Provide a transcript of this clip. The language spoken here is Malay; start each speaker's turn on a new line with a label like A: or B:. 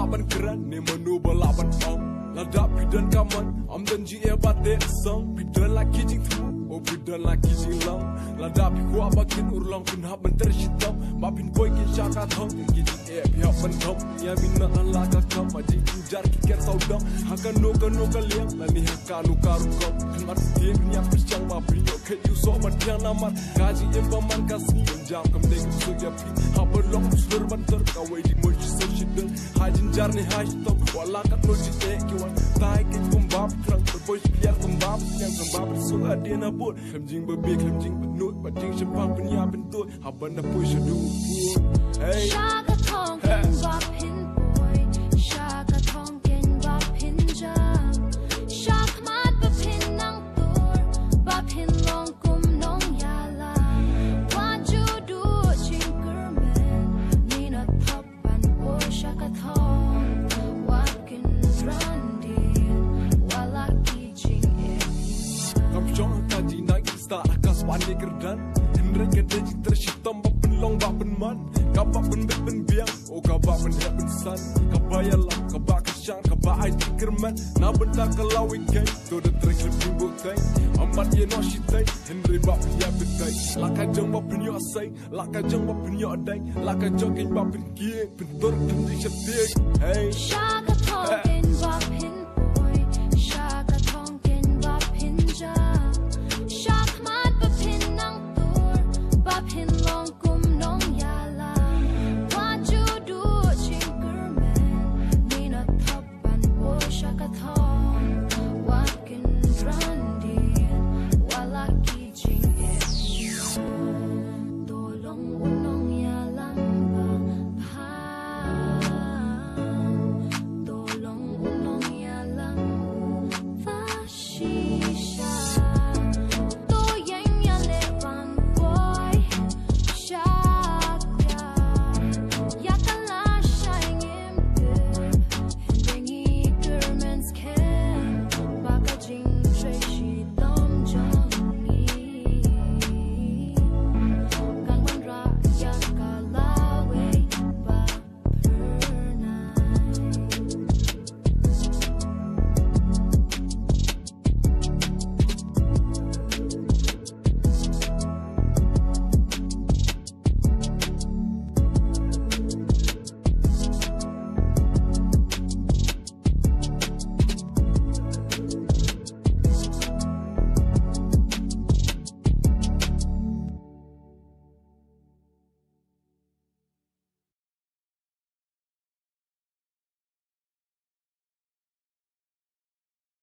A: balaban keren ni menu balaban om lada pidan kaman am dan ji e bate song pidan laki jing tu o pidan laki jing long lada pi ko abakin urlong kun ha ban tershitam mapin boy kin shaka thong ki ji e pi ha ban thom ya min na la ka kam aji jar ki ker saudam hakan no ka liam la ni hakanu karu kom kan mar tin nya pichang ma pi yo ke you so man yang namar gaji em ba man kasni jam kam de ku so ya pi ha ban long sur ban ter ka wai di mo ji so shidel hajin jar ni hashtom wala ka no ji e ki wan tai ki kum bab krang ko boy clear kum bab yang kum bab so adena bot kem jing ba be kem jing ba not ba ding sham pang pin ya bin to ha ban da push do hey
B: shaka thong ken bab hin boy shaka thong ken bab hin jam shak mat ba pin nang tur bab hin long kum nong ya la what you do chinker man ni na thap ban boy shaka thong walking run wala ki jing e
A: kam jong ta ji nai start akas wan ni kerdan henre ke de ji tershitam ba pen long ba pen man ka ba pen bet pen biang o ka ba pen he pen san ka ba ya la ka ba ka shang ka ba ai ji kerman na ben ta ka la weekend to the trick lim bo tai amat ye no shi tai henre ba pen ya pen tai la ka jong ba pen yo sai la ka jong ba pen yo dai la ka jong kin ba pen ki pen tor kin ji shte hey
B: shaka thong ken bab hin